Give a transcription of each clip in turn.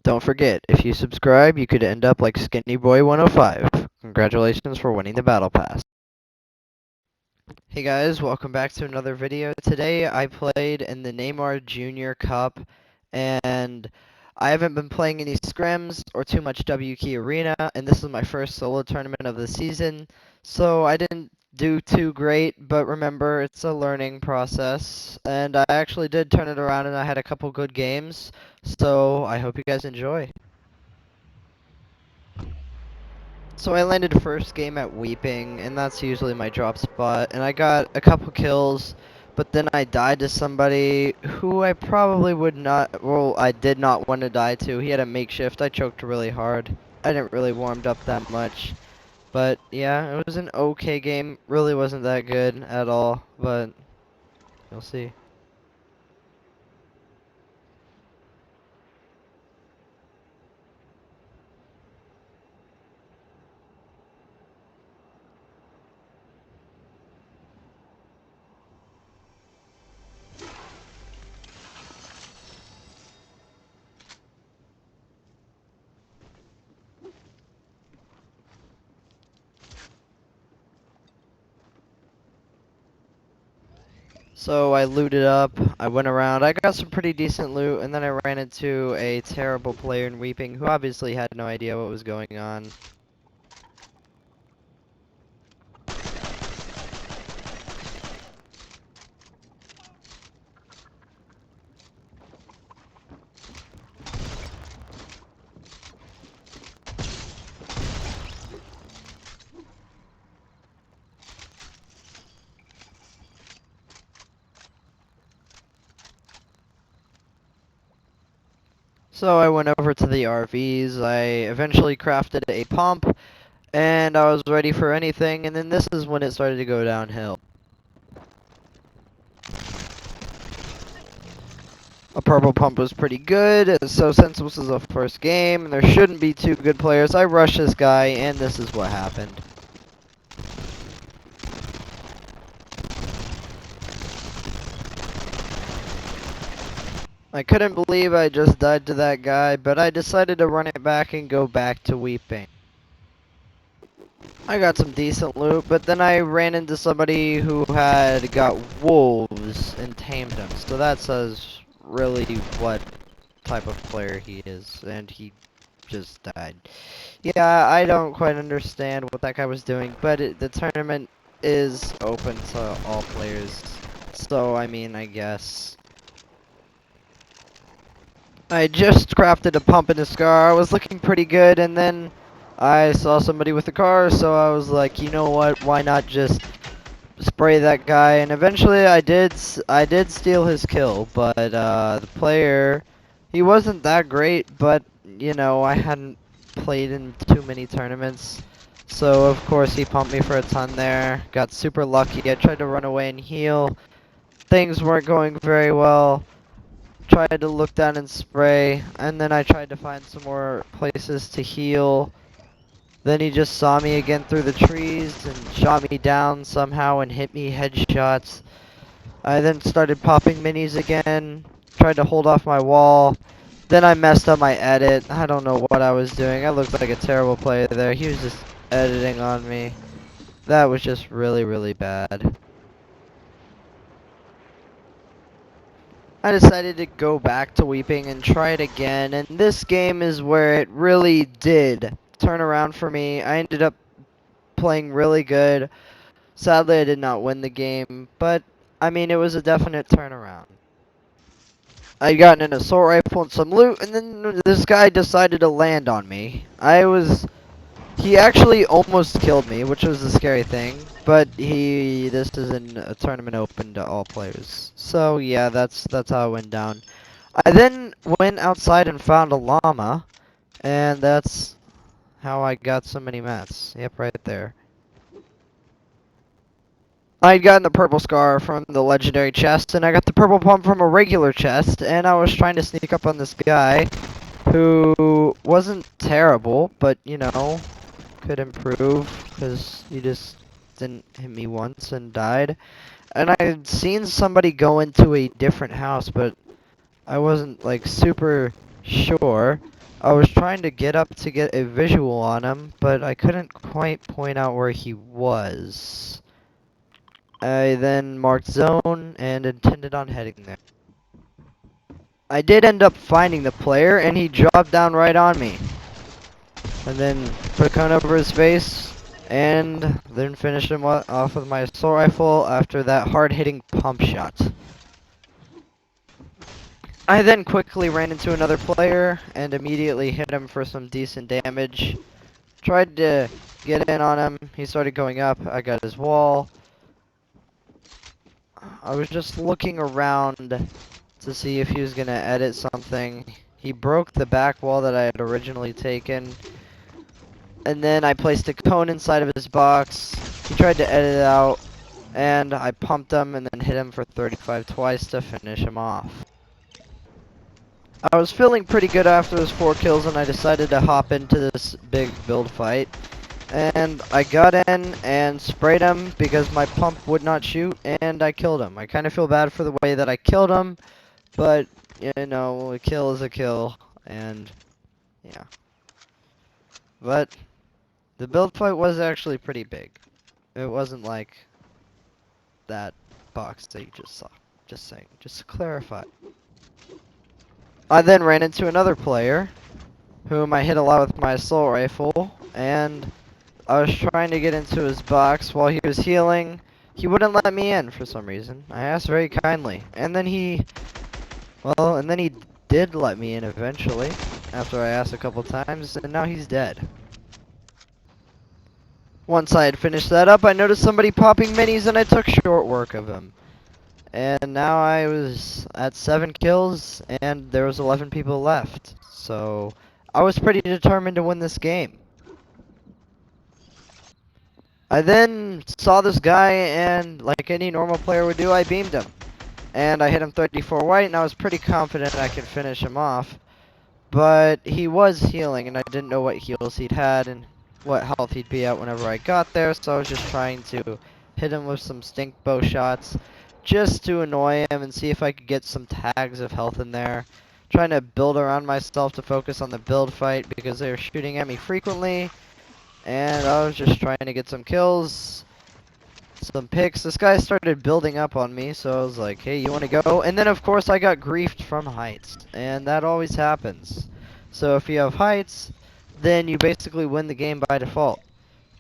Don't forget, if you subscribe, you could end up like Skinny Boy 105. Congratulations for winning the Battle Pass. Hey guys, welcome back to another video. Today I played in the Neymar Junior Cup, and I haven't been playing any scrims or too much W Key Arena, and this is my first solo tournament of the season, so I didn't do too great, but remember, it's a learning process, and I actually did turn it around and I had a couple good games, so I hope you guys enjoy. So I landed first game at Weeping, and that's usually my drop spot, and I got a couple kills, but then I died to somebody who I probably would not, well, I did not want to die to. He had a makeshift. I choked really hard. I didn't really warmed up that much, but yeah, it was an okay game. Really wasn't that good at all, but you'll see. So I looted up, I went around, I got some pretty decent loot, and then I ran into a terrible player in Weeping who obviously had no idea what was going on. So I went over to the RVs, I eventually crafted a pump, and I was ready for anything, and then this is when it started to go downhill. A purple pump was pretty good, so since this is a first game, and there shouldn't be two good players, I rushed this guy, and this is what happened. I couldn't believe I just died to that guy, but I decided to run it back and go back to Weeping. I got some decent loot, but then I ran into somebody who had got wolves and tamed them. So that says really what type of player he is, and he just died. Yeah, I don't quite understand what that guy was doing, but the tournament is open to all players. So, I mean, I guess. I just crafted a pump and a scar. I was looking pretty good, and then I saw somebody with a car, so I was like, you know what? Why not just spray that guy? And eventually, I did steal his kill, but the player, he wasn't that great. But you know, I hadn't played in too many tournaments, so of course he pumped me for a ton there. Got super lucky. I tried to run away and heal. Things weren't going very well. Tried to look down and spray, and then I tried to find some more places to heal. Then he just saw me again through the trees and shot me down somehow and hit me headshots. I then started popping minis again, tried to hold off my wall. Then I messed up my edit. I don't know what I was doing. I looked like a terrible player there. He was just editing on me. That was just really, really bad. I decided to go back to Weeping and try it again, and this game is where it really did turn around for me. I ended up playing really good. Sadly, I did not win the game, but I mean, it was a definite turnaround. I got an assault rifle and some loot, and then this guy decided to land on me. He actually almost killed me, which was the scary thing, but this is a tournament open to all players. So yeah, that's how it went down. I then went outside and found a llama, and that's how I got so many mats. Yep, right there. I'd gotten the purple scar from the legendary chest, and I got the purple pump from a regular chest, and I was trying to sneak up on this guy who wasn't terrible, but, you know, could improve, because he just didn't hit me once and died. And I had seen somebody go into a different house, but I wasn't, like, super sure. I was trying to get up to get a visual on him, but I couldn't quite point out where he was. I then marked zone and intended on heading there. I did end up finding the player, and he dropped down right on me. And then put a cone over his face, and then finished him off with my assault rifle after that hard-hitting pump shot. I then quickly ran into another player, and immediately hit him for some decent damage. Tried to get in on him, he started going up, I got his wall. I was just looking around to see if he was gonna edit something. He broke the back wall that I had originally taken. And then I placed a cone inside of his box. He tried to edit it out. And I pumped him and then hit him for 35 twice to finish him off. I was feeling pretty good after those 4 kills and I decided to hop into this big build fight. And I got in and sprayed him because my pump would not shoot and I killed him. I kind of feel bad for the way that I killed him. But, you know, a kill is a kill, and, yeah. But, the build fight was actually pretty big. It wasn't like that box that you just saw. Just saying, just to clarify. I then ran into another player, whom I hit a lot with my assault rifle, and I was trying to get into his box while he was healing. He wouldn't let me in for some reason. I asked very kindly, and then he did let me in eventually, after I asked a couple times, and now he's dead. Once I had finished that up, I noticed somebody popping minis, and I took short work of him. And now I was at 7 kills, and there was 11 people left. So, I was pretty determined to win this game. I then saw this guy, and like any normal player would do, I beamed him. And I hit him 34 white, and I was pretty confident I could finish him off. But he was healing, and I didn't know what heals he'd had and what health he'd be at whenever I got there, so I was just trying to hit him with some stink bow shots just to annoy him and see if I could get some tags of health in there. Trying to build around myself to focus on the build fight because they were shooting at me frequently, and I was just trying to get some kills. Some picks. This guy started building up on me, so I was like, hey, you want to go? And then, of course, I got griefed from heights, and that always happens. So if you have heights, then you basically win the game by default.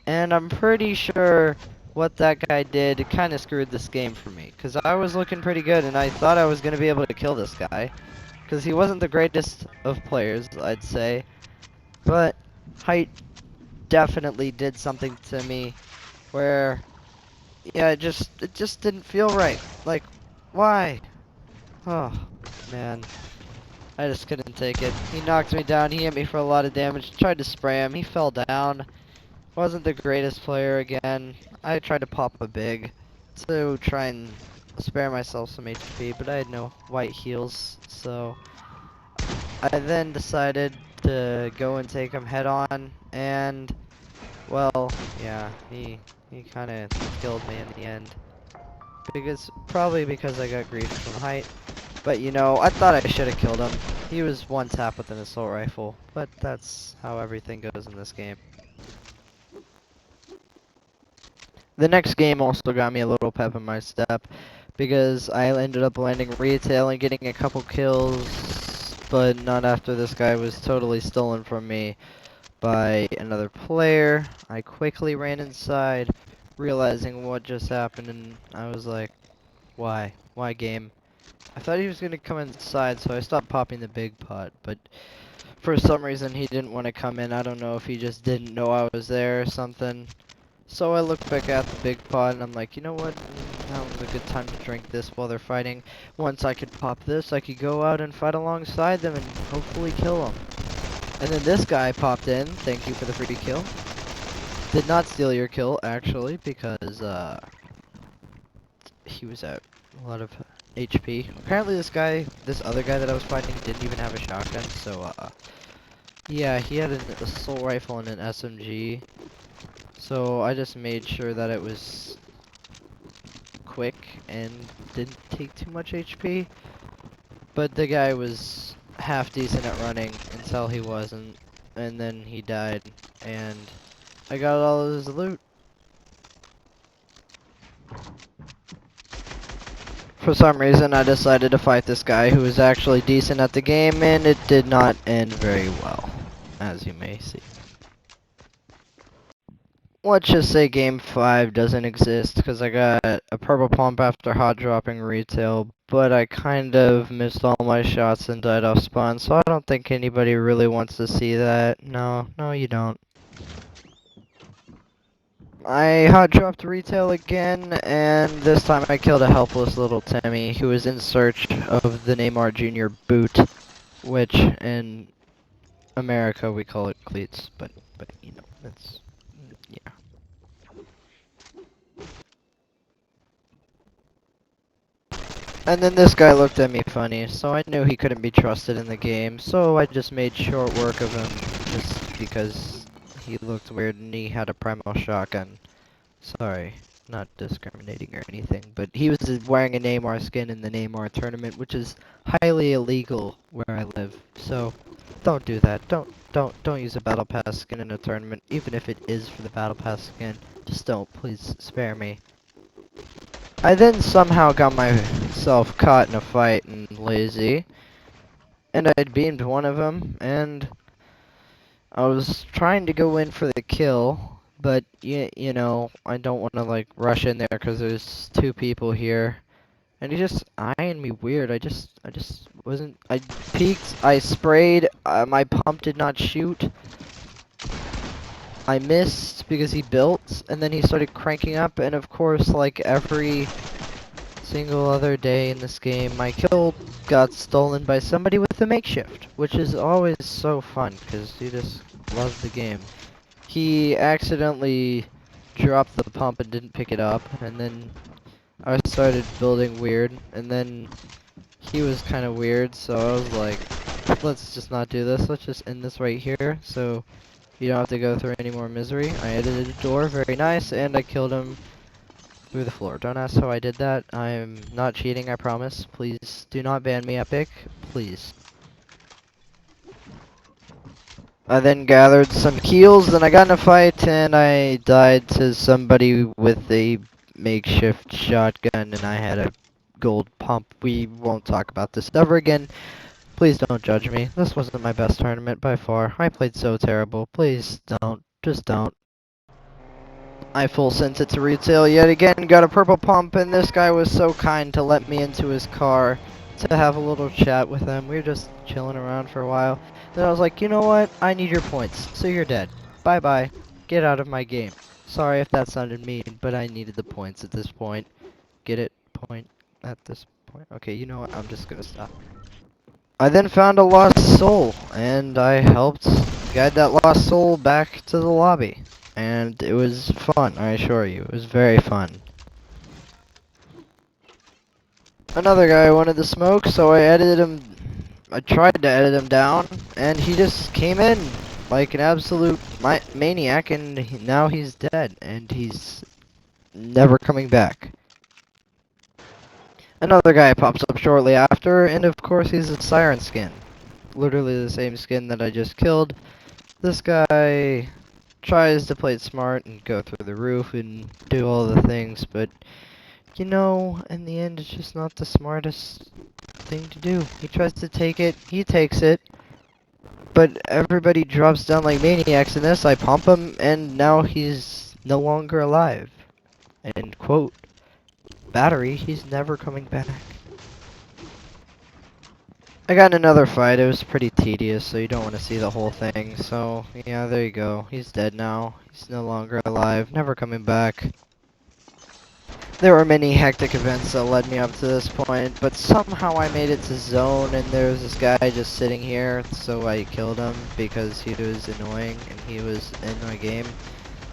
And I'm pretty sure what that guy did kind of screwed this game for me, because I was looking pretty good, and I thought I was going to be able to kill this guy, because he wasn't the greatest of players, I'd say, but height definitely did something to me where yeah, it just didn't feel right. Like, why? Oh, man. I just couldn't take it. He knocked me down, he hit me for a lot of damage, tried to spray him, he fell down. Wasn't the greatest player again. I tried to pop a big to try and spare myself some HP, but I had no white heals, so I then decided to go and take him head on, and, well, yeah, he kind of killed me in the end. Probably because I got griefed from height. But you know, I thought I should have killed him. He was one tap with an assault rifle, but that's how everything goes in this game. The next game also got me a little pep in my step because I ended up landing retail and getting a couple kills, but not after this guy was totally stolen from me by another player. I quickly ran inside, realizing what just happened, and I was like, why? Why game? I thought he was going to come inside, so I stopped popping the big pot, but for some reason he didn't want to come in. I don't know if he just didn't know I was there or something. So I looked back at the big pot, and I'm like, you know what? That was a good time to drink this while they're fighting. Once I could pop this, I could go out and fight alongside them and hopefully kill them. And then this guy popped in. Thank you for the free kill. Did not steal your kill, actually, because, he was at a lot of HP. Apparently this other guy that I was fighting didn't even have a shotgun, so, yeah, he had an assault rifle and an SMG. So I just made sure that it was quick and didn't take too much HP. But the guy was half decent at running until he wasn't, and then he died, and I got all of his loot. For some reason, I decided to fight this guy who was actually decent at the game, and it did not end very well, as you may see. Let's just say game 5 doesn't exist, because I got a purple pump after hot dropping retail, but I kind of missed all my shots and died off spawn, so I don't think anybody really wants to see that. No, no you don't. I hot dropped retail again, and this time I killed a helpless little Timmy who was in search of the Neymar Jr. boot, which in America we call it cleats, but you know, that's, yeah. And then this guy looked at me funny, so I knew he couldn't be trusted in the game, so I just made short work of him, just because he looked weird and he had a primal shotgun. Sorry, not discriminating or anything, but he was wearing a Neymar skin in the Neymar tournament, which is highly illegal where I live, so don't do that. Don't use a battle pass skin in a tournament, even if it is for the battle pass skin. Just don't, please spare me. I then somehow got myself caught in a fight in Lazy, and I'd beamed one of them, and I was trying to go in for the kill, but you know, I don't want to like rush in there because there's two people here, and he just eyeing me weird. I just wasn't. I peeked, I sprayed, my pump did not shoot. I missed because he built, and then he started cranking up, and of course, like every single other day in this game, my kill got stolen by somebody with a makeshift, which is always so fun, because you just love the game. He accidentally dropped the pump and didn't pick it up, and then I started building weird, and then he was kind of weird, so I was like, let's just not do this, let's just end this right here, so you don't have to go through any more misery. I edited a door, very nice, and I killed him through the floor. Don't ask how I did that. I'm not cheating, I promise. Please do not ban me, Epic. Please. I then gathered some heals, then I got in a fight, and I died to somebody with a makeshift shotgun, and I had a gold pump. We won't talk about this ever again. Please don't judge me. This wasn't my best tournament by far. I played so terrible. Please don't. Just don't. I full sent it to retail yet again, got a purple pump, and this guy was so kind to let me into his car to have a little chat with him. We were just chilling around for a while. Then I was like, you know what? I need your points, so you're dead. Bye-bye. Get out of my game. Sorry if that sounded mean, but I needed the points at this point. Get it? Point at this point? Okay, you know what? I'm just gonna stop. I then found a lost soul, and I helped guide that lost soul back to the lobby. And it was fun, I assure you. It was very fun. Another guy wanted to smoke, so I tried to edit him down, and he just came in like an absolute maniac, and now he's dead, and he's never coming back. Another guy pops up shortly after, and of course he's a siren skin. Literally the same skin that I just killed. This guy tries to play it smart and go through the roof and do all the things, but you know, in the end, it's just not the smartest thing to do. He tries to take it, he takes it, but everybody drops down like maniacs in this. I pump him, and now he's no longer alive. And quote, battery, he's never coming back. I got in another fight. It was pretty tedious, so you don't want to see the whole thing. So, yeah, there you go. He's dead now. He's no longer alive, never coming back. There were many hectic events that led me up to this point, but somehow I made it to zone, and there was this guy just sitting here, so I killed him because he was annoying and he was in my game.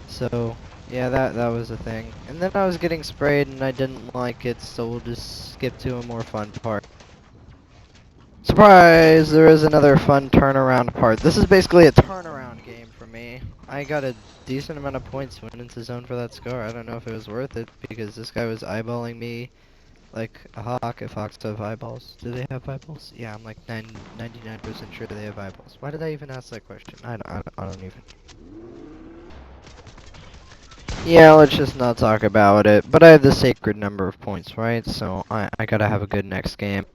So, yeah, that was a thing. And then I was getting sprayed and I didn't like it, so we'll just skip to a more fun part. Surprise! There is another fun turnaround part. This is basically a turnaround game for me. I got a decent amount of points went into zone for that score. I don't know if it was worth it because this guy was eyeballing me like a hawk if hawks have eyeballs. Do they have eyeballs? Yeah, I'm like 99% sure they have eyeballs. Why did I even ask that question? I don't even. Yeah, let's just not talk about it. But I have the sacred number of points, right? So I gotta have a good next game.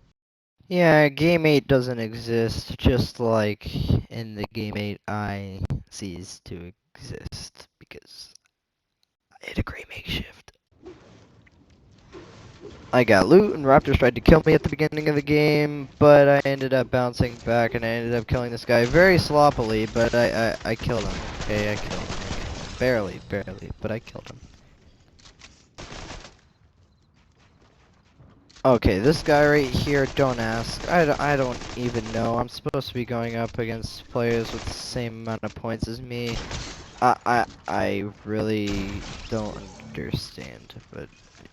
Yeah, Game 8 doesn't exist, just like in the Game 8 I ceased to exist because I had a great makeshift. I got loot, and Raptors tried to kill me at the beginning of the game, but I ended up bouncing back, and I ended up killing this guy very sloppily, but I killed him. Okay, I killed him. Barely, barely, but I killed him. Okay, this guy right here, don't ask. I don't even know. I'm supposed to be going up against players with the same amount of points as me. I really don't understand, but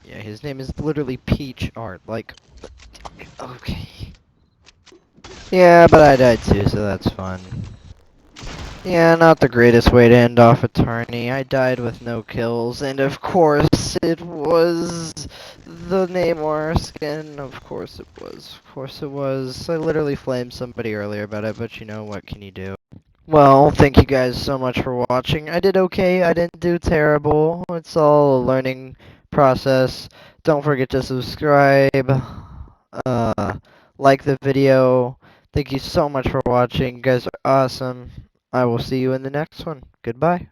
yeah, his name is literally Peach Art. Like, okay. Yeah, but I died too, so that's fun. Yeah, not the greatest way to end off a tourney. I died with no kills, and of course it was the Neymar skin. Of course it was. Of course it was. I literally flamed somebody earlier about it, but you know, what can you do? Well, thank you guys so much for watching. I did okay. I didn't do terrible. It's all a learning process. Don't forget to subscribe. Like the video. Thank you so much for watching. You guys are awesome. I will see you in the next one. Goodbye.